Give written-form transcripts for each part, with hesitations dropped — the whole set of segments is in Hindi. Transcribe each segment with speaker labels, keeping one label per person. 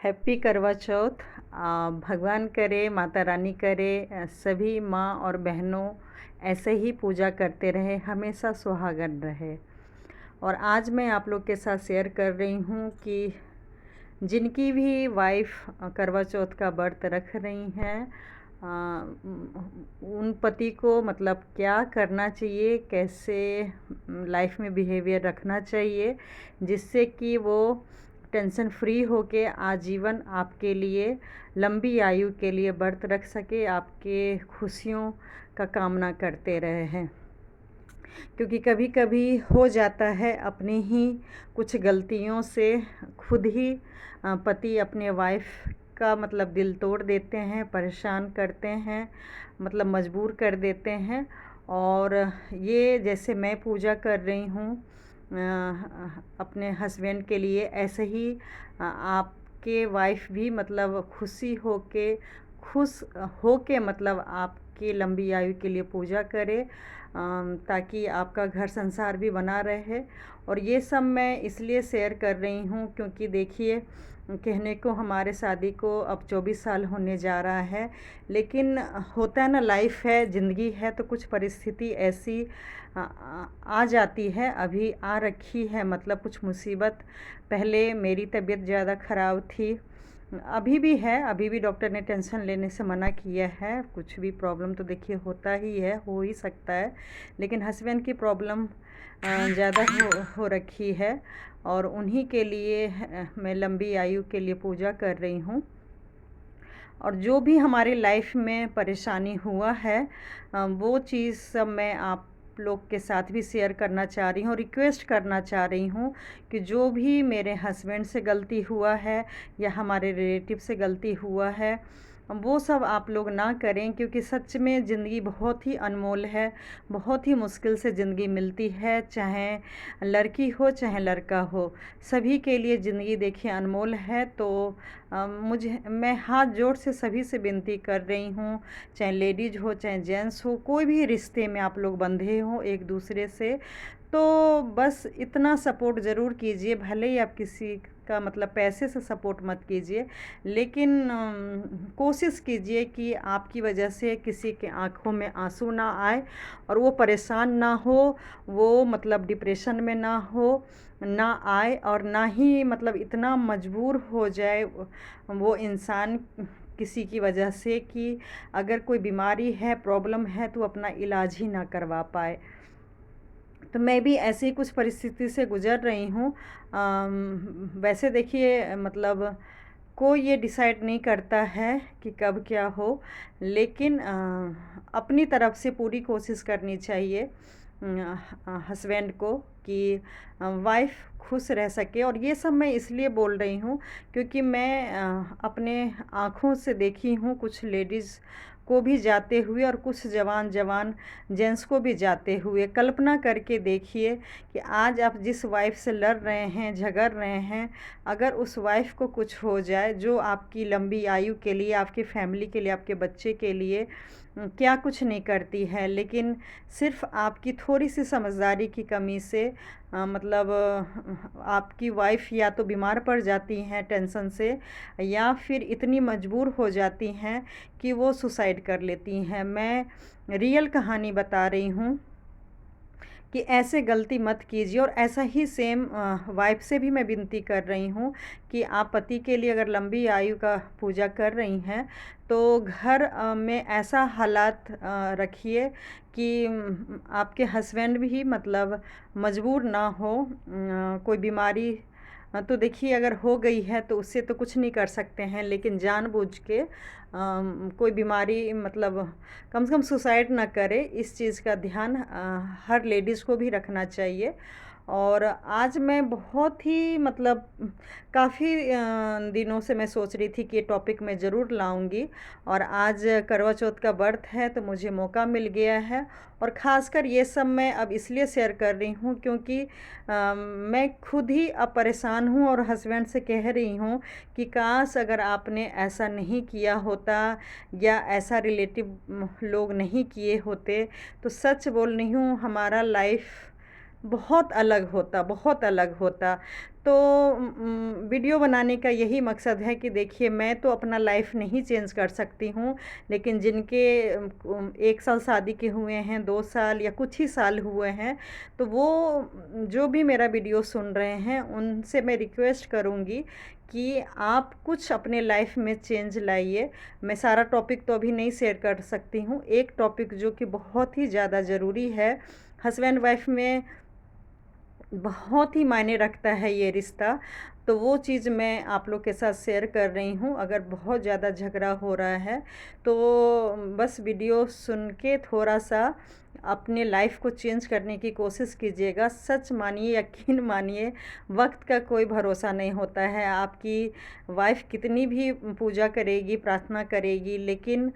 Speaker 1: हैप्पी करवा चौथ। भगवान करे, माता रानी करे, सभी माँ और बहनों ऐसे ही पूजा करते रहे, हमेशा सुहागन रहे। और आज मैं आप लोग के साथ शेयर कर रही हूँ कि जिनकी भी वाइफ करवा चौथ का व्रत रख रही हैं, उन पति को मतलब क्या करना चाहिए, कैसे लाइफ में बिहेवियर रखना चाहिए जिससे कि वो टेंशन फ्री होके आजीवन आपके लिए, लंबी आयु के लिए व्रत रख सके, आपके खुशियों का कामना करते रहे हैं। क्योंकि कभी कभी हो जाता है अपनी ही कुछ गलतियों से खुद ही पति अपने वाइफ का मतलब दिल तोड़ देते हैं, परेशान करते हैं, मतलब मजबूर कर देते हैं। और ये जैसे मैं पूजा कर रही हूँ अपने हस्बैंड के लिए, ऐसे ही आपके वाइफ भी मतलब खुश होके मतलब आपकी लंबी आयु के लिए पूजा करे, ताकि आपका घर संसार भी बना रहे। और ये सब मैं इसलिए शेयर कर रही हूँ क्योंकि देखिए, कहने को हमारे शादी को अब 24 साल होने जा रहा है, लेकिन होता है ना, लाइफ है, ज़िंदगी है, तो कुछ परिस्थिति ऐसी आ जाती है, अभी आ रखी है, मतलब कुछ मुसीबत। पहले मेरी तबीयत ज़्यादा ख़राब थी, अभी भी है, अभी भी डॉक्टर ने टेंशन लेने से मना किया है। कुछ भी प्रॉब्लम तो देखिए होता ही है, हो ही सकता है, लेकिन हस्बैंड की प्रॉब्लम ज़्यादा हो रखी है। और उन्हीं के लिए मैं लंबी आयु के लिए पूजा कर रही हूँ। और जो भी हमारी लाइफ में परेशानी हुआ है, वो चीज़ सब मैं आप लोग के साथ भी शेयर करना चाह रही हूँ और रिक्वेस्ट करना चाह रही हूँ कि जो भी मेरे हस्बैंड से गलती हुआ है या हमारे रिलेटिव से गलती हुआ है, वो सब आप लोग ना करें। क्योंकि सच में ज़िंदगी बहुत ही अनमोल है, बहुत ही मुश्किल से ज़िंदगी मिलती है, चाहे लड़की हो चाहे लड़का हो, सभी के लिए ज़िंदगी देखिए अनमोल है। तो मैं हाथ जोड़ से सभी से विनती कर रही हूँ, चाहे लेडीज़ हो चाहे जेंट्स हो, कोई भी रिश्ते में आप लोग बंधे हो एक दूसरे से, तो बस इतना सपोर्ट ज़रूर कीजिए। भले ही आप किसी का मतलब पैसे से सपोर्ट मत कीजिए, लेकिन कोशिश कीजिए कि आपकी वजह से किसी के आँखों में आंसू ना आए और वो परेशान ना हो, वो मतलब डिप्रेशन में ना आए, और ना ही मतलब इतना मजबूर हो जाए वो इंसान किसी की वजह से कि अगर कोई बीमारी है, प्रॉब्लम है, तो अपना इलाज ही ना करवा पाए। तो मैं भी ऐसी ही कुछ परिस्थिति से गुज़र रही हूँ। वैसे देखिए, मतलब कोई ये डिसाइड नहीं करता है कि कब क्या हो, लेकिन अपनी तरफ से पूरी कोशिश करनी चाहिए हस्बैंड को कि वाइफ खुश रह सके। और ये सब मैं इसलिए बोल रही हूँ क्योंकि मैं अपने आँखों से देखी हूँ कुछ लेडीज़ को भी जाते हुए और कुछ जवान जेंट्स को भी जाते हुए। कल्पना करके देखिए कि आज आप जिस वाइफ से लड़ रहे हैं, झगड़ रहे हैं, अगर उस वाइफ को कुछ हो जाए जो आपकी लंबी आयु के लिए, आपकी फैमिली के लिए, आपके बच्चे के लिए क्या कुछ नहीं करती है, लेकिन सिर्फ़ आपकी थोड़ी-सी समझदारी की कमी से मतलब आपकी वाइफ़ या तो बीमार पड़ जाती हैं टेंशन से, या फिर इतनी मजबूर हो जाती हैं कि वो सुसाइड कर लेती हैं। मैं रियल कहानी बता रही हूँ कि ऐसे गलती मत कीजिए। और ऐसा ही सेम वाइफ से भी मैं विनती कर रही हूँ कि आप पति के लिए अगर लंबी आयु का पूजा कर रही हैं, तो घर में ऐसा हालात रखिए कि आपके हस्बैंड भी मतलब मजबूर ना हो। कोई बीमारी तो देखिए अगर हो गई है तो उससे तो कुछ नहीं कर सकते हैं, लेकिन जानबूझ के कोई बीमारी मतलब कम से कम सुसाइड ना करे, इस चीज़ का ध्यान हर लेडीज़ को भी रखना चाहिए। और आज मैं बहुत ही मतलब काफ़ी दिनों से मैं सोच रही थी कि ये टॉपिक मैं ज़रूर लाऊंगी, और आज करवा चौथ का व्रत है तो मुझे मौका मिल गया है। और ख़ासकर ये सब मैं अब इसलिए शेयर कर रही हूँ क्योंकि मैं खुद ही अब परेशान हूँ और हस्बैंड से कह रही हूँ कि काश अगर आपने ऐसा नहीं किया होता या ऐसा रिलेटिव लोग नहीं किए होते, तो सच बोल रही हूँ हमारा लाइफ बहुत अलग होता, बहुत अलग होता। तो वीडियो बनाने का यही मकसद है कि देखिए, मैं तो अपना लाइफ़ नहीं चेंज कर सकती हूँ, लेकिन जिनके 1 साल शादी के हुए हैं, 2 साल या कुछ ही साल हुए हैं, तो वो जो भी मेरा वीडियो सुन रहे हैं, उनसे मैं रिक्वेस्ट करूँगी कि आप कुछ अपने लाइफ़ में चेंज लाइए। मैं सारा टॉपिक तो अभी नहीं शेयर कर सकती हूँ। एक टॉपिक जो कि बहुत ही ज़्यादा ज़रूरी है, हस्बैंड वाइफ़ में बहुत ही मायने रखता है ये रिश्ता, तो वो चीज़ मैं आप लोग के साथ शेयर कर रही हूँ। अगर बहुत ज़्यादा झगड़ा हो रहा है, तो बस वीडियो सुन के थोड़ा-सा अपने लाइफ़ को चेंज करने की कोशिश कीजिएगा। सच मानिए, यकीन मानिए, वक़्त का कोई भरोसा नहीं होता है। आपकी वाइफ़ कितनी भी पूजा करेगी, प्रार्थना करेगी, लेकिन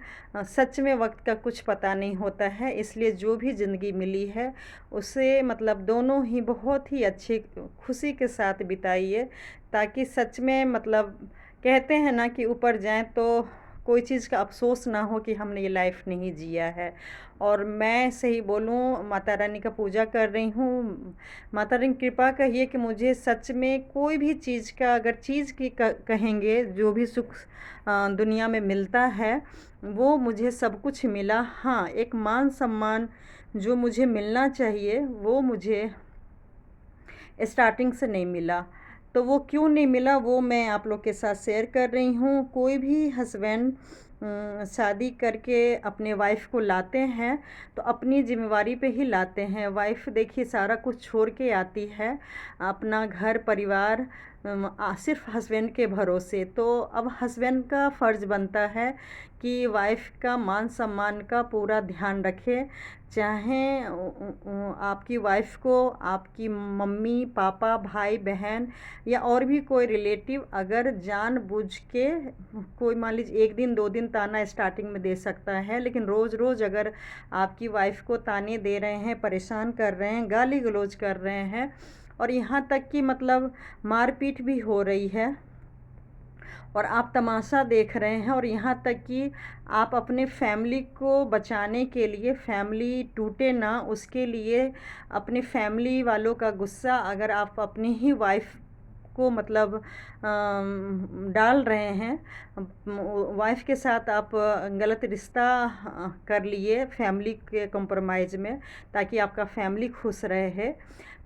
Speaker 1: सच में वक़्त का कुछ पता नहीं होता है। इसलिए जो भी ज़िंदगी मिली है, उसे मतलब दोनों ही बहुत ही अच्छी खुशी के साथ बिताइए, ताकि सच में मतलब कहते हैं ना कि ऊपर जाएँ तो कोई चीज़ का अफ़सोस ना हो कि हमने ये लाइफ़ नहीं जिया है। और मैं सही बोलूँ, माता रानी का पूजा कर रही हूँ। माता रानी कृपा कहिए कि मुझे सच में कोई भी चीज़ का, अगर चीज़ की कहेंगे, जो भी सुख दुनिया में मिलता है, वो मुझे सब कुछ मिला। हाँ, एक मान-सम्मान जो मुझे मिलना चाहिए, वो मुझे स्टार्टिंग से नहीं मिला। तो वो क्यों नहीं मिला, वो मैं आप लोग के साथ शेयर कर रही हूँ। कोई भी हस्बैंड शादी करके अपने वाइफ़ को लाते हैं, तो अपनी ज़िम्मेवारी पे ही लाते हैं। वाइफ़ देखिए सारा कुछ छोड़ के आती है, अपना घर परिवार सिर्फ़ हस्बैंड के भरोसे। तो अब हस्बैंड का फ़र्ज़ बनता है कि वाइफ़ का मान-सम्मान का पूरा ध्यान रखे। चाहे आपकी वाइफ़ को आपकी मम्मी, पापा, भाई-बहन या और भी कोई रिलेटिव अगर जानबूझ के कोई मान लीजिए 1 दिन 2 दिन ताना स्टार्टिंग में दे सकता है, लेकिन रोज़-रोज़ अगर आपकी वाइफ़ को ताने दे रहे हैं, परेशान कर रहे हैं, गाली-गलौज कर रहे हैं और यहाँ तक कि मतलब मार-पीट भी हो रही है और आप तमाशा देख रहे हैं, और यहाँ तक कि आप अपने फैमिली को बचाने के लिए, फैमिली टूटे ना उसके लिए, अपने फैमिली वालों का गुस्सा अगर आप अपनी ही वाइफ़ को मतलब डाल रहे हैं, वाइफ़ के साथ आप गलत रिश्ता कर लिए फैमिली के कॉम्प्रोमाइज़ में, ताकि आपका फैमिली खुश रहे।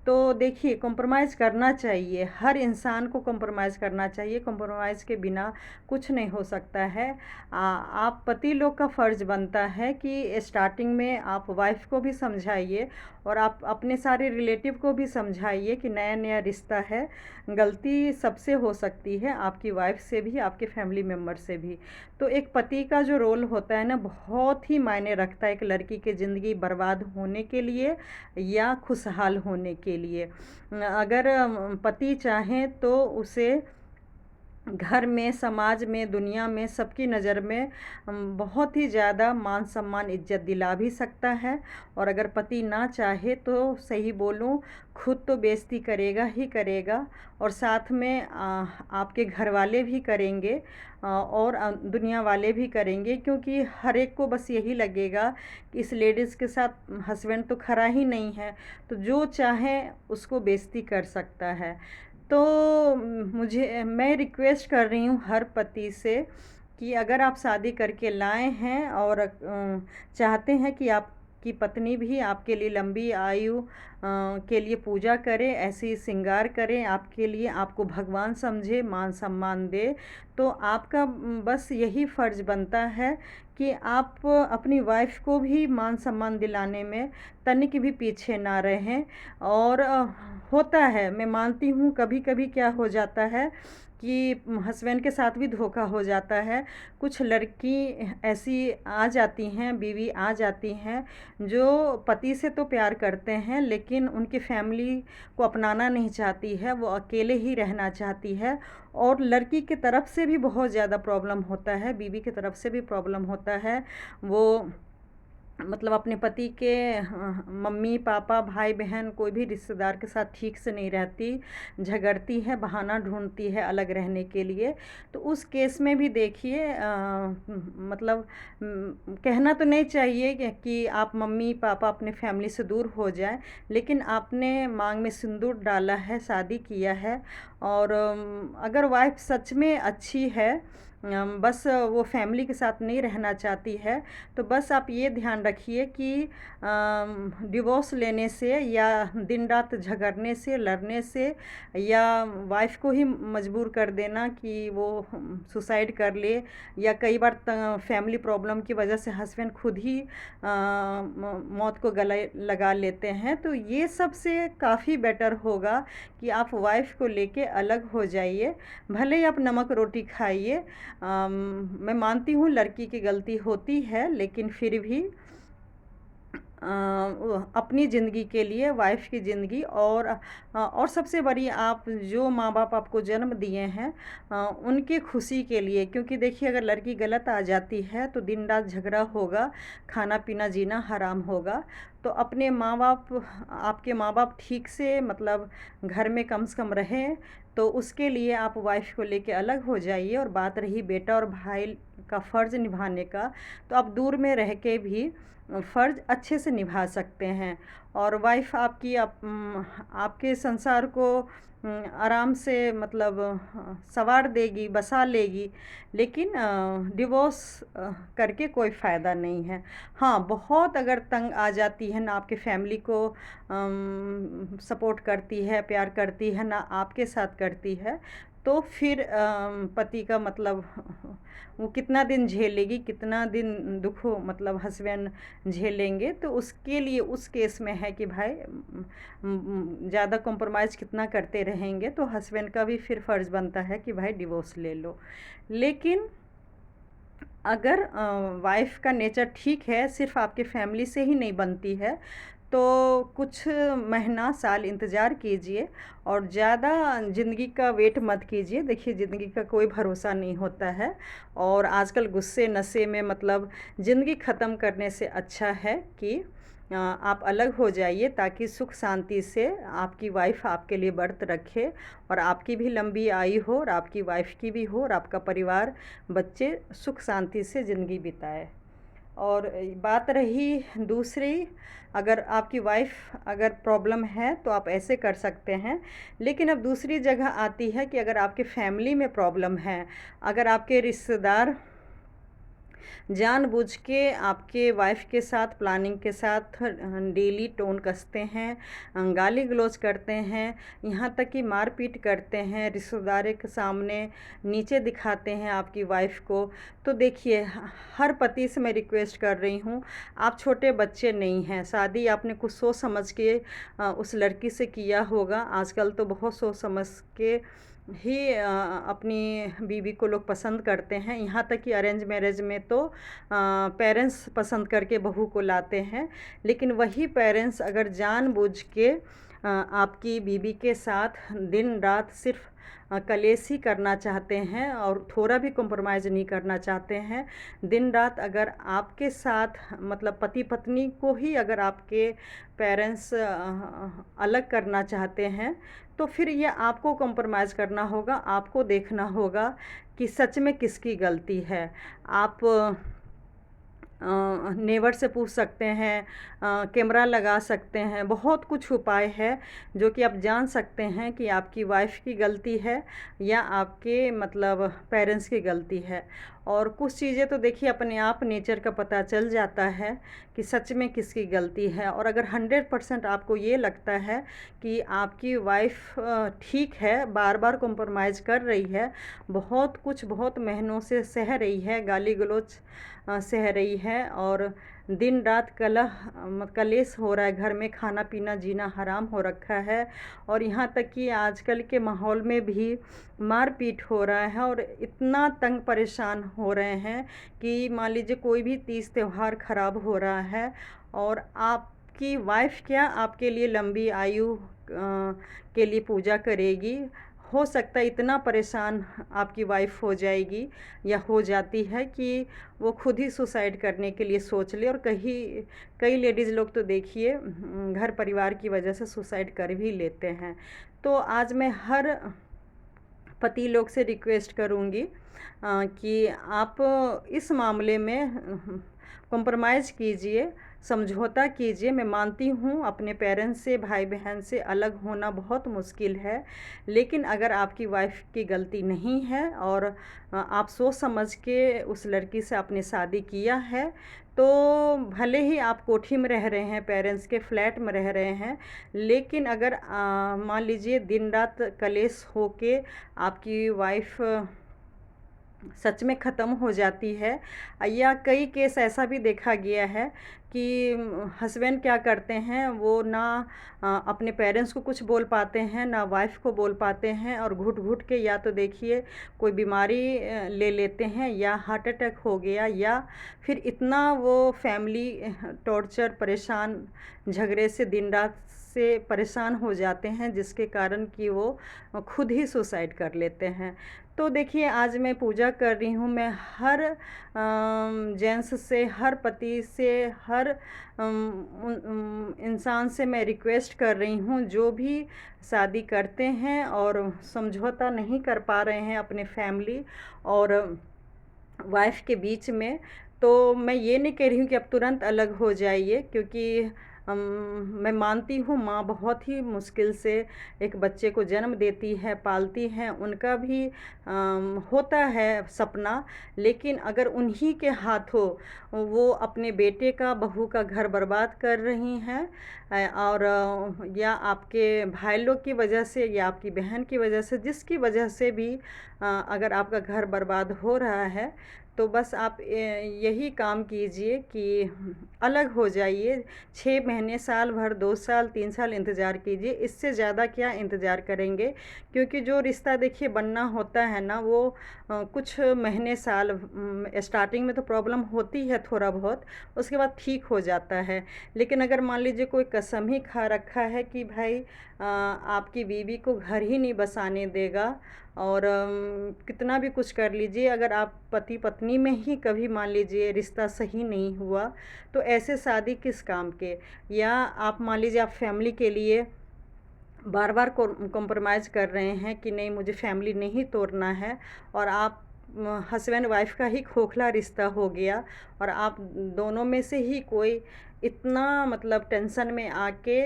Speaker 1: तो देखिए, कॉम्प्रोमाइज़ करना चाहिए, हर इंसान को कॉम्प्रोमाइज़ करना चाहिए। कॉम्प्रोमाइज़ के बिना कुछ नहीं हो सकता है। आप पति लोग का फ़र्ज़ बनता है कि स्टार्टिंग में आप वाइफ़ को भी समझाइए और आप अपने सारे रिलेटिव को भी समझाइए कि नया-नया रिश्ता है, गलती सबसे हो सकती है, आपकी वाइफ़ से भी, आपके फैमिली मेंबर से भी। तो एक पति का जो रोल होता है ना, बहुत ही मायने रखता है एक लड़की की ज़िंदगी बर्बाद होने के लिए या खुशहाल होने के लिए। अगर पति चाहें तो उसे घर में, समाज में, दुनिया में, सबकी नज़र में बहुत ही ज़्यादा मान-सम्मान, इज़्ज़त दिला भी सकता है। और अगर पति ना चाहे तो सही बोलूँ, खुद तो बेइज़्ज़ती करेगा ही करेगा, और साथ में आपके घरवाले भी करेंगे और दुनिया वाले भी करेंगे, क्योंकि हर एक को बस यही लगेगा कि इस लेडीज़ के साथ हस्बैंड तो खरा ही नहीं है, तो जो चाहे उसको बेइज़्ज़ती कर सकता है। तो मैं रिक्वेस्ट कर रही हूँ हर पति से कि अगर आप शादी करके लाए हैं और चाहते हैं कि आपकी पत्नी भी आपके लिए लंबी आयु के लिए पूजा करे, ऐसे ही श्रृंगार करे आपके लिए, आपको भगवान समझे, मान सम्मान दे, तो आपका बस यही फ़र्ज़ बनता है कि आप अपनी वाइफ़ को भी मान सम्मान दिलाने में तनिक भी पीछे ना रहें। और होता है, मैं मानती हूँ, कभी-कभी क्या हो जाता है कि हस्बैंड के साथ भी धोखा हो जाता है। कुछ लड़की ऐसी आ जाती हैं, बीवी आ जाती हैं, जो पति से तो प्यार करते हैं, लेकिन उनकी फैमिली को अपनाना नहीं चाहती है, वो अकेले ही रहना चाहती है। और लड़की की तरफ से भी बहुत ज़्यादा प्रॉब्लम होता है, बीवी की तरफ से भी प्रॉब्लम होता है। वो मतलब अपने पति के मम्मी पापा भाई बहन कोई भी रिश्तेदार के साथ ठीक से नहीं रहती, झगड़ती है, बहाना ढूंढती है अलग रहने के लिए, तो उस केस में भी देखिए मतलब कहना तो नहीं चाहिए कि आप मम्मी पापा अपने फैमिली से दूर हो जाएं, लेकिन आपने मांग में सिंदूर डाला है, शादी किया है, और अगर वाइफ सच में अच्छी है, बस वो फैमिली के साथ नहीं रहना चाहती है, तो बस आप ये ध्यान रखिए कि डिवोर्स लेने से या दिन रात झगड़ने से, लड़ने से, या वाइफ को ही मजबूर कर देना कि वो सुसाइड कर ले, या कई बार फैमिली प्रॉब्लम की वजह से हस्बैंड खुद ही मौत को गले लगा लेते हैं, तो ये सब से काफ़ी बेटर होगा कि आप वाइफ को लेके अलग हो जाइए। भले ही आप नमक रोटी खाइए, मैं मानती हूँ लड़की की गलती होती है, लेकिन फिर भी अपनी ज़िंदगी के लिए, वाइफ की ज़िंदगी, और सबसे बड़ी, आप जो माँ बाप आपको जन्म दिए हैं उनके खुशी के लिए, क्योंकि देखिए अगर लड़की गलत आ जाती है तो दिन रात झगड़ा होगा, खाना पीना जीना हराम होगा। तो अपने माँ बाप, आपके माँ बाप ठीक से मतलब घर में कम से कम रहें, तो उसके लिए आप वाइफ को लेके अलग हो जाइए। और बात रही बेटा और भाई का फ़र्ज़ निभाने का, तो आप दूर में रह के भी फ़र्ज़ अच्छे से निभा सकते हैं, और वाइफ आपकी आपके संसार को आराम से मतलब सँवार देगी, बसा लेगी, लेकिन डिवोर्स करके कोई फ़ायदा नहीं है। हाँ, बहुत अगर तंग आ जाती है ना, आपके फैमिली को सपोर्ट करती है, प्यार करती है ना, आपके साथ करती है, तो फिर पति का मतलब वो कितना दिन झेलेगी, कितना दिन दुख हो मतलब हस्बैंड झेलेंगे, तो उसके लिए उस केस में है कि भाई ज़्यादा कॉम्प्रोमाइज़ कितना करते रहेंगे, तो हस्बैंड का भी फिर फ़र्ज़ बनता है कि भाई डिवोर्स ले लो। लेकिन अगर वाइफ़ का नेचर ठीक है, सिर्फ़ आपके फैमिली से ही नहीं बनती है, तो कुछ महीना साल इंतज़ार कीजिए, और ज़्यादा ज़िंदगी का वेट मत कीजिए। देखिए ज़िंदगी का कोई भरोसा नहीं होता है, और आजकल गुस्से नशे में मतलब ज़िंदगी ख़त्म करने से अच्छा है कि आप अलग हो जाइए, ताकि सुख शांति से आपकी वाइफ़ आपके लिए व्रत रखे, और आपकी भी लंबी आयु हो, और आपकी वाइफ़ की भी हो, और आपका परिवार, बच्चे सुख शांति से ज़िंदगी बिताए। और बात रही दूसरी, अगर आपकी वाइफ़ अगर प्रॉब्लम है तो आप ऐसे कर सकते हैं, लेकिन अब दूसरी जगह आती है कि अगर आपके फैमिली में प्रॉब्लम है, अगर आपके रिश्तेदार जानबूझ के आपके वाइफ़ के साथ प्लानिंग के साथ डेली टोन कसते हैं, गाली गलौज करते हैं, यहाँ तक कि मारपीट करते हैं, रिश्तेदारों के सामने नीचे दिखाते हैं आपकी वाइफ़ को, तो देखिए हर पति से मैं रिक्वेस्ट कर रही हूँ, आप छोटे बच्चे नहीं हैं, शादी आपने कुछ सोच समझ के उस लड़की से किया होगा। आजकल तो बहुत सोच समझ के ही अपनी बीवी को लोग पसंद करते हैं, यहाँ तक कि अरेंज मैरिज में तो पेरेंट्स पसंद करके बहू को लाते हैं, लेकिन वही पेरेंट्स अगर जानबूझ के आपकी बीवी के साथ दिन रात सिर्फ कलेश ही करना चाहते हैं, और थोड़ा भी कॉम्प्रोमाइज़ नहीं करना चाहते हैं, दिन रात अगर आपके साथ मतलब पति पत्नी को ही अगर आपके पेरेंट्स अलग करना चाहते हैं, तो फिर ये आपको कॉम्प्रोमाइज़ करना होगा, आपको देखना होगा कि सच में किसकी गलती है। आप नेबर से पूछ सकते हैं, कैमरा लगा सकते हैं, बहुत कुछ उपाय है जो कि आप जान सकते हैं कि आपकी वाइफ़ की गलती है या आपके मतलब पेरेंट्स की गलती है। और कुछ चीज़ें तो देखिए अपने आप नेचर का पता चल जाता है कि सच में किसकी गलती है, और अगर 100% आपको ये लगता है कि आपकी वाइफ़ ठीक है, बार बार कॉम्प्रोमाइज़ कर रही है, बहुत कुछ बहुत महीनों से सह रही है, गाली गलौज सह रही है, और दिन रात कलेश हो रहा है घर में, खाना पीना जीना हराम हो रखा है, और यहाँ तक कि आजकल के माहौल में भी मारपीट हो रहा है, और इतना तंग परेशान हो रहे हैं कि मान लीजिए कोई भी तीज त्यौहार ख़राब हो रहा है, और आपकी वाइफ़ क्या आपके लिए लंबी आयु के लिए पूजा करेगी, हो सकता है इतना परेशान आपकी वाइफ हो जाएगी या हो जाती है कि वो खुद ही सुसाइड करने के लिए सोच ले। और कई लेडीज़ लोग तो देखिए घर परिवार की वजह से सुसाइड कर भी लेते हैं। तो आज मैं हर पति लोग से रिक्वेस्ट करूँगी कि आप इस मामले में कॉम्प्रोमाइज़ कीजिए, समझौता कीजिए। मैं मानती हूँ अपने पेरेंट्स से, भाई बहन से अलग होना बहुत मुश्किल है, लेकिन अगर आपकी वाइफ की गलती नहीं है और आप सोच समझ के उस लड़की से आपने शादी किया है, तो भले ही आप कोठी में रह रहे हैं, पेरेंट्स के फ्लैट में रह रहे हैं, लेकिन अगर मान लीजिए दिन रात कलेश होके आपकी वाइफ सच में ख़त्म हो जाती है, या कई केस ऐसा भी देखा गया है कि हस्बैंड क्या करते हैं, वो ना अपने पेरेंट्स को कुछ बोल पाते हैं, ना वाइफ को बोल पाते हैं, और घुट घुट के या तो देखिए कोई बीमारी ले लेते हैं, या हार्ट अटैक हो गया, या फिर इतना वो फैमिली टॉर्चर, परेशान, झगड़े से दिन रात से परेशान हो जाते हैं, जिसके कारण कि वो खुद ही सुसाइड कर लेते हैं। तो देखिए आज मैं पूजा कर रही हूँ, मैं हर जेंट्स से, हर पति से, हर इंसान से मैं रिक्वेस्ट कर रही हूँ, जो भी शादी करते हैं और समझौता नहीं कर पा रहे हैं अपने फैमिली और वाइफ के बीच में, तो मैं ये नहीं कह रही हूँ कि अब तुरंत अलग हो जाइए, क्योंकि मैं मानती हूँ माँ बहुत ही मुश्किल से एक बच्चे को जन्म देती है, पालती हैं, उनका भी होता है सपना, लेकिन अगर उन्हीं के हाथों वो अपने बेटे का, बहू का घर बर्बाद कर रही हैं, और या आपके भाई लोग की वजह से या आपकी बहन की वजह से, जिसकी वजह से भी अगर आपका घर बर्बाद हो रहा है, तो बस आप यही काम कीजिए कि अलग हो जाइए। 6 महीने, साल भर, 2 साल, 3 साल इंतज़ार कीजिए, इससे ज़्यादा क्या इंतज़ार करेंगे, क्योंकि जो रिश्ता देखिए बनना होता है ना, वो कुछ महीने, साल, स्टार्टिंग में तो प्रॉब्लम होती है थोड़ा बहुत, उसके बाद ठीक हो जाता है। लेकिन अगर मान लीजिए कोई कसम ही खा रखा है कि भाई आपकी बीवी को घर ही नहीं बसाने देगा, और कितना भी कुछ कर लीजिए, अगर आप पति पत्नी में ही कभी मान लीजिए रिश्ता सही नहीं हुआ, तो ऐसे शादी किस काम के। या आप मान लीजिए आप फैमिली के लिए बार बार कॉम्प्रोमाइज़ कर रहे हैं कि नहीं मुझे फैमिली नहीं तोड़ना है, और आप हस्बैंड वाइफ का ही खोखला रिश्ता हो गया, और आप दोनों में से ही कोई इतना मतलब टेंशन में आके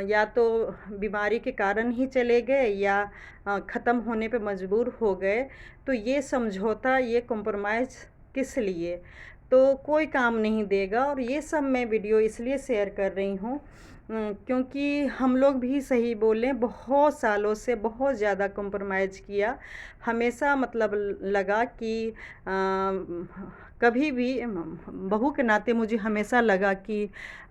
Speaker 1: या तो बीमारी के कारण ही चले गए, या ख़त्म होने पे मजबूर हो गए, तो ये समझौता, ये कॉम्प्रोमाइज़ किस लिए, तो कोई काम नहीं देगा। और ये सब मैं वीडियो इसलिए शेयर कर रही हूँ क्योंकि हम लोग भी सही बोलें, बहुत सालों से बहुत ज़्यादा कॉम्प्रोमाइज़ किया, हमेशा मतलब लगा कि कभी भी बहू के नाते मुझे हमेशा लगा कि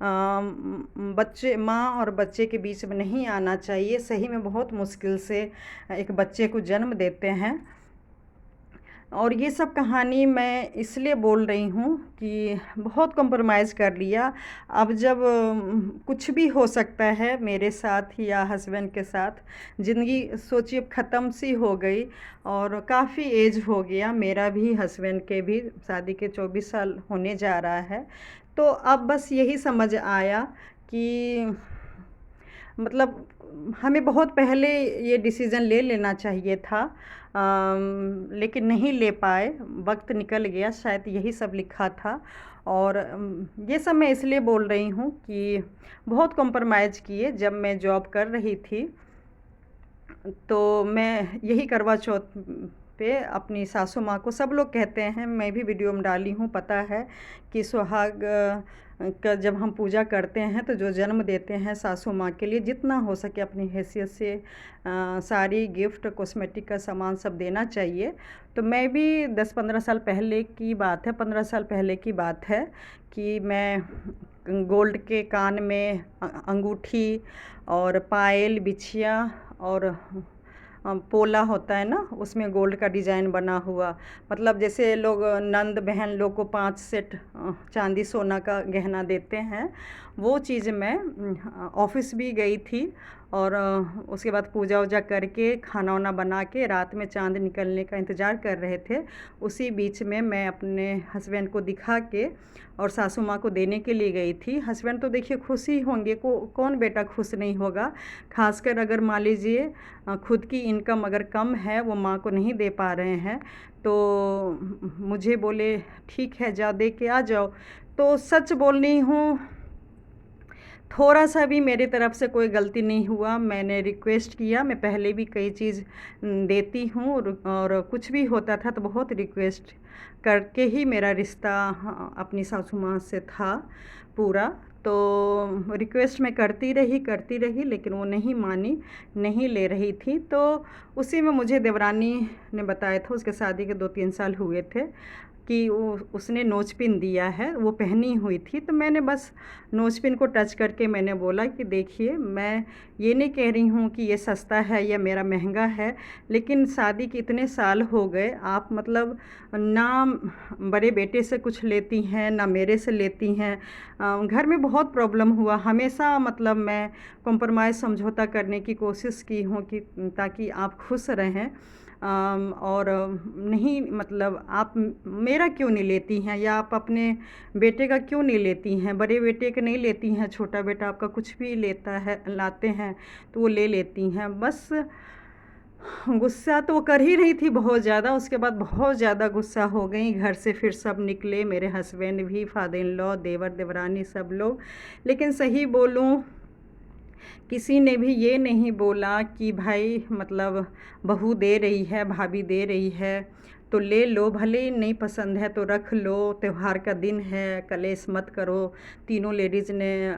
Speaker 1: बच्चे, माँ और बच्चे के बीच में नहीं आना चाहिए। सही में बहुत मुश्किल से एक बच्चे को जन्म देते हैं, और ये सब कहानी मैं इसलिए बोल रही हूँ कि बहुत कॉम्प्रोमाइज़ कर लिया। अब जब कुछ भी हो सकता है मेरे साथ या हस्बैंड के साथ, ज़िंदगी सोचिए ख़त्म सी हो गई, और काफ़ी एज हो गया मेरा भी, हस्बैंड के भी, शादी के 24 साल होने जा रहा है। तो अब बस यही समझ आया कि मतलब हमें बहुत पहले ये डिसीज़न ले लेना चाहिए था, लेकिन नहीं ले पाए, वक्त निकल गया, शायद यही सब लिखा था। और ये सब मैं इसलिए बोल रही हूँ कि बहुत कॉम्प्रोमाइज़ किए। जब मैं जॉब कर रही थी तो मैं यही करवा चौथ पे अपनी सासू माँ को, सब लोग कहते हैं, मैं भी वीडियो में डाली हूँ, पता है कि सुहाग का जब हम पूजा करते हैं तो जो जन्म देते हैं सासू माँ के लिए, जितना हो सके अपनी हैसियत से सारी गिफ्ट, कॉस्मेटिक का सामान सब देना चाहिए। तो मैं भी 10-15 साल पहले की बात है, 15 साल पहले की बात है कि मैं गोल्ड के कान में अंगूठी और पायल, बिछिया और पोला होता है ना, उसमें गोल्ड का डिज़ाइन बना हुआ, मतलब जैसे लोग नंद बहन लोग को 5 सेट चांदी सोना का गहना देते हैं, वो चीज़ मैं ऑफिस भी गई थी और उसके बाद पूजा वूजा करके खाना वाना बना के रात में चाँद निकलने का इंतज़ार कर रहे थे। उसी बीच में मैं अपने हस्बैंड को दिखा के और सासू माँ को देने के लिए गई थी। हस्बैंड तो देखिए खुश ही होंगे, कौन बेटा खुश नहीं होगा। ख़ासकर अगर मान लीजिए खुद की इनकम अगर कम है, वो माँ को नहीं दे पा रहे हैं, तो मुझे बोले ठीक है जाओ दे के आ जाओ। तो सच बोल रही हूँ, थोड़ा-सा भी मेरी तरफ से कोई गलती नहीं हुआ। मैंने रिक्वेस्ट किया, मैं पहले भी कई चीज़ देती हूँ और कुछ भी होता था तो बहुत रिक्वेस्ट करके ही मेरा रिश्ता अपनी सासू माँ से था पूरा। तो रिक्वेस्ट मैं करती रही लेकिन वो नहीं मानी, नहीं ले रही थी। तो उसी में मुझे देवरानी ने बताया था, उसके शादी के 2-3 साल हुए थे, कि उसने नोज़पिन दिया है, वो पहनी हुई थी। तो मैंने बस नोज़पिन को टच करके मैंने बोला कि देखिए, मैं ये नहीं कह रही हूँ कि ये सस्ता है या मेरा महंगा है, लेकिन शादी के इतने साल हो गए, आप मतलब ना बड़े बेटे से कुछ लेती हैं, ना मेरे से लेती हैं। घर में बहुत प्रॉब्लम हुआ, हमेशा मतलब मैं कॉम्प्रोमाइज़ समझौता करने की कोशिश की हूँ कि ताकि आप खुश रहें। और नहीं मतलब आप मेरा क्यों नहीं लेती हैं, या आप अपने बेटे का क्यों नहीं लेती हैं? बड़े बेटे का नहीं लेती हैं, छोटा बेटा आपका कुछ भी लेता है लाते हैं तो वो ले लेती हैं। बस गुस्सा तो वो कर ही रही थी बहुत ज़्यादा, उसके बाद बहुत ज़्यादा गुस्सा हो गई। घर से फिर सब निकले, मेरे हस्बैंड भी, फादर इन लॉ, देवर देवरानी सब लोग। लेकिन सही बोलूँ, किसी ने भी ये नहीं बोला कि भाई मतलब बहू दे रही है, भाभी दे रही है तो ले लो, भले ही नहीं पसंद है तो रख लो, त्योहार का दिन है, कलेश मत करो। तीनों लेडीज़ ने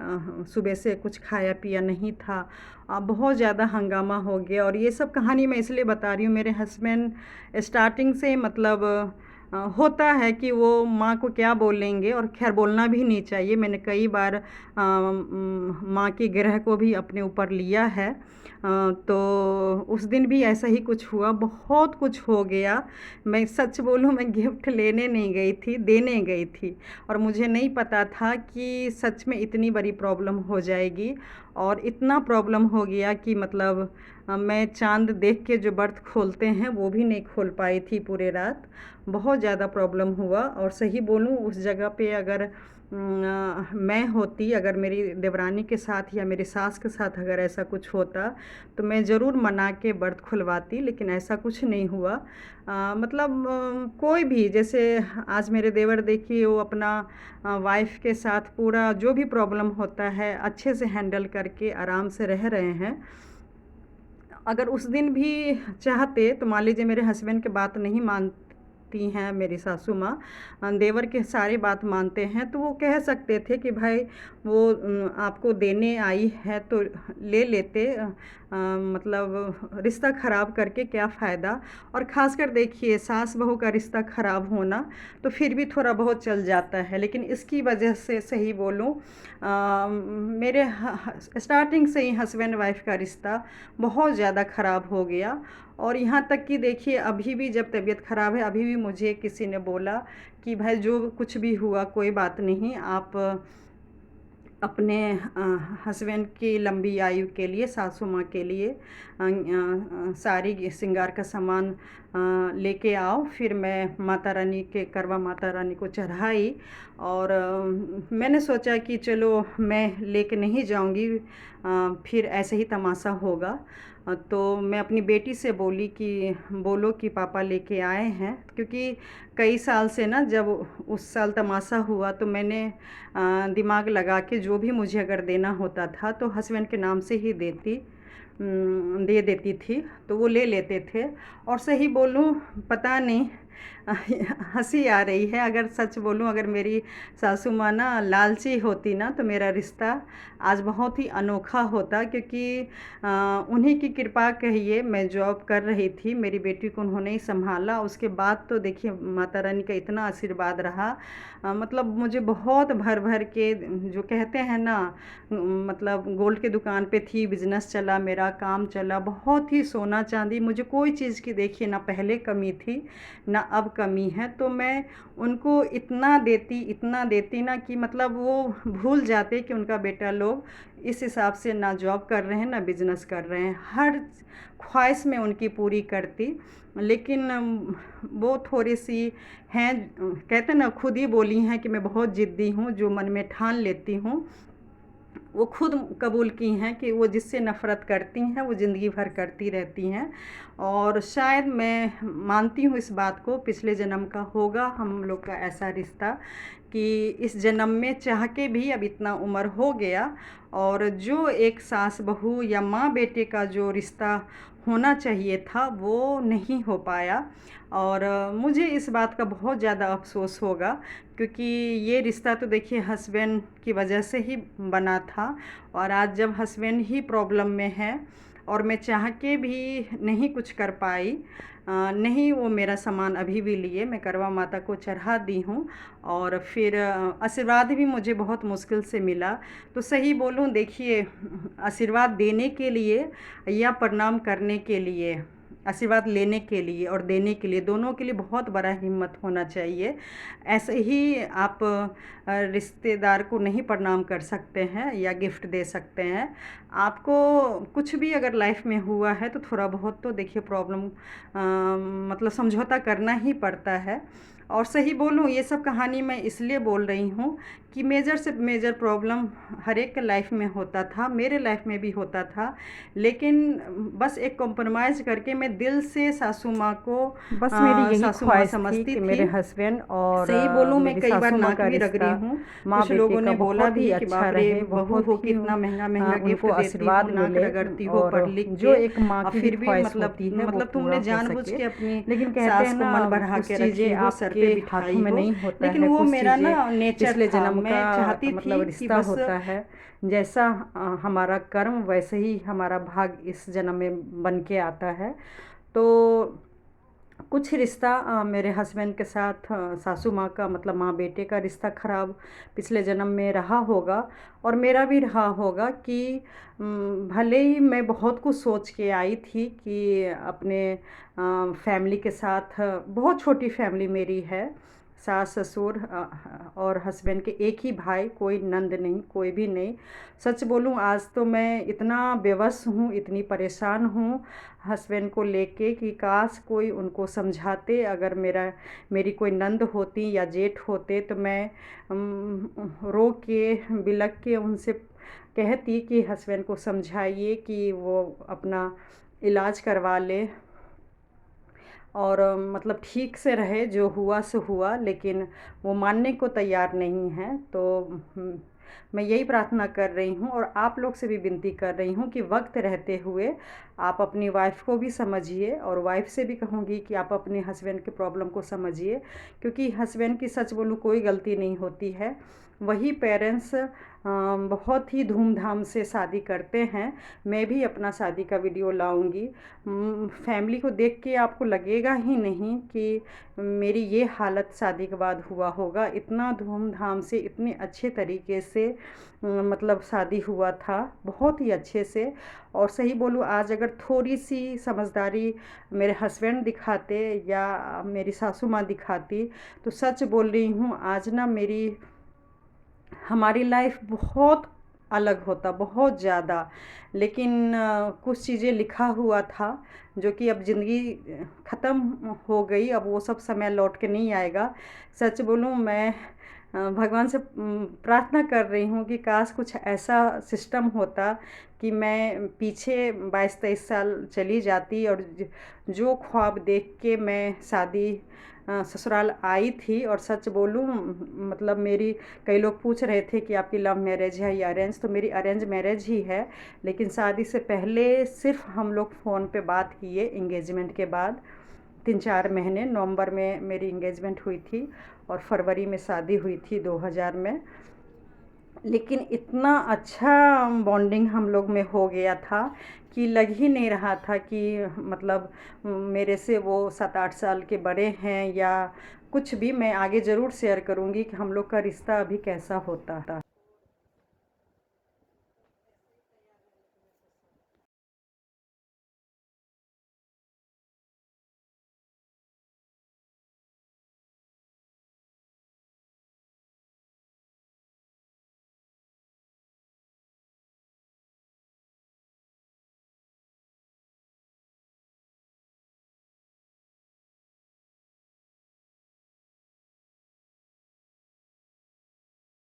Speaker 1: सुबह से कुछ खाया पिया नहीं था। बहुत ज़्यादा हंगामा हो गया। और ये सब कहानी मैं इसलिए बता रही हूँ, मेरे हस्बैंड स्टार्टिंग से मतलब होता है कि वो माँ को क्या बोलेंगे, और ख़ैर बोलना भी नहीं चाहिए। मैंने कई बार माँ के ग्रह को भी अपने ऊपर लिया है। तो उस दिन भी ऐसा ही कुछ हुआ, बहुत कुछ हो गया। मैं सच बोलूँ, मैं गिफ्ट लेने नहीं गई थी, देने गई थी, और मुझे नहीं पता था कि सच में इतनी बड़ी प्रॉब्लम हो जाएगी। और इतना प्रॉब्लम हो गया कि मतलब मैं चाँद देख के जो बर्थ खोलते हैं वो भी नहीं खोल पाई थी पूरे रात। बहुत ज़्यादा प्रॉब्लम हुआ। और सही बोलूँ, उस जगह पे अगर मैं होती, अगर मेरी देवरानी के साथ या मेरी सास के साथ अगर ऐसा कुछ होता तो मैं ज़रूर मना के बर्थ खुलवाती, लेकिन ऐसा कुछ नहीं हुआ। मतलब कोई भी, जैसे आज मेरे देवर देखिए, वो अपना वाइफ़ के साथ पूरा जो भी प्रॉब्लम होता है अच्छे से हैंडल करके आराम से रह रहे हैं। अगर उस दिन भी चाहते तो मान लीजिए मेरे हस्बैंड की बात नहीं मानती हैं मेरी सासू माँ, देवर के सारी बात मानते हैं, तो वो कह सकते थे कि भाई वो आपको देने आई है तो ले लेते। मतलब रिश्ता ख़राब करके क्या फ़ायदा। और ख़ासकर देखिए, सास बहू का रिश्ता ख़राब होना तो फिर भी थोड़ा बहुत चल जाता है, लेकिन इसकी वजह से सही बोलूँ, मेरे स्टार्टिंग से ही हस्बैंड वाइफ़ का रिश्ता बहुत ज़्यादा ख़राब हो गया। और यहाँ तक कि देखिए, अभी भी जब तबीयत ख़राब है, अभी भी मुझे किसी ने बोला कि भाई जो कुछ भी हुआ कोई बात नहीं, आप अपने हस्बैंड की लंबी आयु के लिए, सासू माँ के लिए सारी श्रृंगार का सामान लेके आओ। फिर मैं माता रानी के करवा माता रानी को चढ़ाई। और मैंने सोचा कि चलो मैं लेके नहीं जाऊंगी, फिर ऐसे ही तमाशा होगा। तो मैं अपनी बेटी से बोली कि बोलो कि पापा लेके आए हैं, क्योंकि कई साल से ना, जब उस साल तमाशा हुआ तो मैंने दिमाग लगा के जो भी मुझे अगर देना होता था तो हस्बैंड के नाम से ही दे देती थी, तो वो ले लेते थे। और सही बोलूँ, पता नहीं हंसी आ रही है, अगर सच बोलूँ, अगर मेरी सासू माँ ना लालची होती ना तो मेरा रिश्ता आज बहुत ही अनोखा होता। क्योंकि उन्हीं की कृपा कहिए, मैं जॉब कर रही थी, मेरी बेटी को उन्होंने ही संभाला। उसके बाद तो देखिए माता रानी का इतना आशीर्वाद रहा। मतलब मुझे बहुत भर भर के, जो कहते हैं ना, मतलब गोल्ड की दुकान पे थी, बिजनेस चला, मेरा काम चला, बहुत ही सोना चांदी, मुझे कोई चीज़ की देखिए ना पहले कमी थी ना अब कमी है, तो मैं उनको इतना देती ना कि मतलब वो भूल जाते कि उनका बेटा लोग इस हिसाब से ना जॉब कर रहे हैं ना बिजनेस कर रहे हैं। हर ख्वाहिश में उनकी पूरी करती, लेकिन वो थोड़ी सी हैं, कहते हैं ना, खुद ही बोली हैं कि मैं बहुत ज़िद्दी हूँ, जो मन में ठान लेती हूँ वो खुद कबूल की हैं कि वो जिससे नफ़रत करती हैं वो ज़िंदगी भर करती रहती हैं। और शायद मैं मानती हूँ इस बात को, पिछले जन्म का होगा हम लोग का ऐसा रिश्ता कि इस जन्म में चाह के भी अब इतना उम्र हो गया, और जो एक सास बहू या माँ बेटे का जो रिश्ता होना चाहिए था वो नहीं हो पाया। और मुझे इस बात का बहुत ज़्यादा अफ़सोस होगा, क्योंकि ये रिश्ता तो देखिए हस्बैंड की वजह से ही बना था, और आज जब हस्बैंड ही प्रॉब्लम में है और मैं चाह के भी नहीं कुछ कर पाई, नहीं वो मेरा सामान अभी भी लिए, मैं करवा माता को चढ़ा दी हूँ, और फिर आशीर्वाद भी मुझे बहुत मुश्किल से मिला। तो सही बोलूँ, देखिए, आशीर्वाद देने के लिए या प्रणाम करने के लिए, आशीर्वाद लेने के लिए और देने के लिए, दोनों के लिए बहुत बड़ा हिम्मत होना चाहिए। ऐसे ही आप रिश्तेदार को नहीं प्रणाम कर सकते हैं या गिफ्ट दे सकते हैं। आपको कुछ भी अगर लाइफ में हुआ है तो थोड़ा बहुत तो देखिए प्रॉब्लम, मतलब समझौता करना ही पड़ता है। और सही बोलूँ, ये सब कहानी मैं इसलिए बोल रही हूँ कि मेजर से मेजर प्रॉब्लम हर एक के लाइफ में होता था, मेरे लाइफ में भी होता था, लेकिन बस एक कॉम्प्रोमाइज़ करके मैं दिल से सासू माँ को,
Speaker 2: बस मेरी यही
Speaker 1: सासू माँ
Speaker 2: ख्वाहिश थी
Speaker 1: समझती
Speaker 2: कि
Speaker 1: थी।
Speaker 2: मेरे हस्बैंड और
Speaker 1: सही बोलूँ, मैं
Speaker 2: मेरी
Speaker 1: कई बार
Speaker 2: सासू माँ
Speaker 1: नाक
Speaker 2: का
Speaker 1: भी रगड़ी
Speaker 2: रिश्ता
Speaker 1: हूँ।
Speaker 2: माँ
Speaker 1: कुछ
Speaker 2: बेटे
Speaker 1: लोगों
Speaker 2: का
Speaker 1: ने बोला
Speaker 2: बहुत
Speaker 1: भी
Speaker 2: ही
Speaker 1: कि
Speaker 2: अच्छा
Speaker 1: बाप रे,
Speaker 2: रहे,
Speaker 1: बहू
Speaker 2: बहुत
Speaker 1: हो
Speaker 2: ही
Speaker 1: कितना महंगा महंगा गिफ्ट
Speaker 2: उनको
Speaker 1: देती हो,
Speaker 2: आशीर्वाद
Speaker 1: नाक
Speaker 2: मिले,
Speaker 1: रगड़ती हो
Speaker 2: और
Speaker 1: पढ़ लिख
Speaker 2: जो
Speaker 1: के,
Speaker 2: एक माँ
Speaker 1: और
Speaker 2: की भी
Speaker 1: फिर भी
Speaker 2: ख्वाहिश
Speaker 1: मतलब
Speaker 2: होती है वो
Speaker 1: तुमने
Speaker 2: पूरा हो
Speaker 1: जानबूझ
Speaker 2: सके।
Speaker 1: के अपनी
Speaker 2: लेकिन कहते हैं
Speaker 1: सास को
Speaker 2: ना,
Speaker 1: मन बढ़ा
Speaker 2: कुछ
Speaker 1: के रखी
Speaker 2: चीज़ें
Speaker 1: हो, सर पे
Speaker 2: आपके हाथों
Speaker 1: बिठाई
Speaker 2: में
Speaker 1: हो।
Speaker 2: नहीं होता
Speaker 1: लेकिन
Speaker 2: है,
Speaker 1: वो
Speaker 2: कुछ
Speaker 1: मेरा
Speaker 2: चीज़ें
Speaker 1: ना नेचर
Speaker 2: पिछले
Speaker 1: था,
Speaker 2: जन्म का
Speaker 1: मैं चाहती
Speaker 2: मतलब
Speaker 1: थी कि
Speaker 2: रिश्ता
Speaker 1: बस।
Speaker 2: होता है। जैसा हमारा कर्म वैसे ही हमारा भाग इस जन्म में बन के आता है। तो कुछ रिश्ता मेरे हस्बैंड के साथ, सासू माँ का मतलब माँ बेटे का रिश्ता ख़राब पिछले जन्म में रहा होगा, और मेरा भी रहा होगा कि भले ही मैं बहुत कुछ सोच के आई थी कि अपने फैमिली के साथ, बहुत छोटी फैमिली मेरी है, सास ससुर और हस्बैंड के एक ही भाई, कोई नंद नहीं, कोई भी नहीं। सच बोलूं, आज तो मैं इतना बेबस हूँ, इतनी परेशान हूँ हस्बैंड को लेके कि काश कोई उनको समझाते। अगर मेरी कोई नंद होती या जेठ होते तो मैं रो के बिलख के उनसे कहती कि हस्बैंड को समझाइए कि वो अपना इलाज करवा ले, और मतलब ठीक से रहे, जो हुआ सो हुआ, लेकिन वो मानने को तैयार नहीं है। तो मैं यही प्रार्थना कर रही हूँ और आप लोग से भी विनती कर रही हूँ कि वक्त रहते हुए आप अपनी वाइफ को भी समझिए, और वाइफ से भी कहूँगी कि आप अपने हस्बैंड के प्रॉब्लम को समझिए, क्योंकि हस्बैंड की सच बोलूँ कोई गलती नहीं होती है। वही पेरेंट्स बहुत ही धूमधाम से शादी करते हैं। मैं भी अपना शादी का वीडियो लाऊंगी। फैमिली को देख के आपको लगेगा ही नहीं कि मेरी ये हालत शादी के बाद हुआ होगा। इतना धूमधाम से, इतने अच्छे तरीके से मतलब शादी हुआ था, बहुत ही अच्छे से। और सही बोलूँ, आज अगर थोड़ी सी समझदारी मेरे हस्बैंड दिखाते या मेरी सासू माँ दिखाती, तो सच बोल रही हूँ, आज ना हमारी लाइफ बहुत अलग होता, बहुत ज़्यादा। लेकिन कुछ चीज़ें लिखा हुआ था जो कि अब ज़िंदगी ख़त्म हो गई, अब वो सब समय लौट के नहीं आएगा। सच बोलूँ, मैं भगवान से प्रार्थना कर रही हूँ कि काश कुछ ऐसा सिस्टम होता कि मैं पीछे 22-23 साल चली जाती, और जो ख्वाब देख के मैं शादी ससुराल आई थी। और सच बोलूँ, मतलब मेरी, कई लोग पूछ रहे थे कि आपकी लव मैरिज है या अरेंज, तो मेरी अरेंज मैरिज ही है। लेकिन शादी से पहले सिर्फ हम लोग फ़ोन पे बात किए, इंगेजमेंट के बाद 3-4 महीने। नवंबर में मेरी इंगेजमेंट हुई थी और फरवरी में शादी हुई थी 2000 में। लेकिन इतना अच्छा बॉन्डिंग हम लोग में हो गया था कि लग ही नहीं रहा था कि मतलब मेरे से वो 7-8 साल के बड़े हैं या कुछ भी। मैं आगे ज़रूर शेयर करूँगी कि हम लोग का रिश्ता अभी कैसा होता था।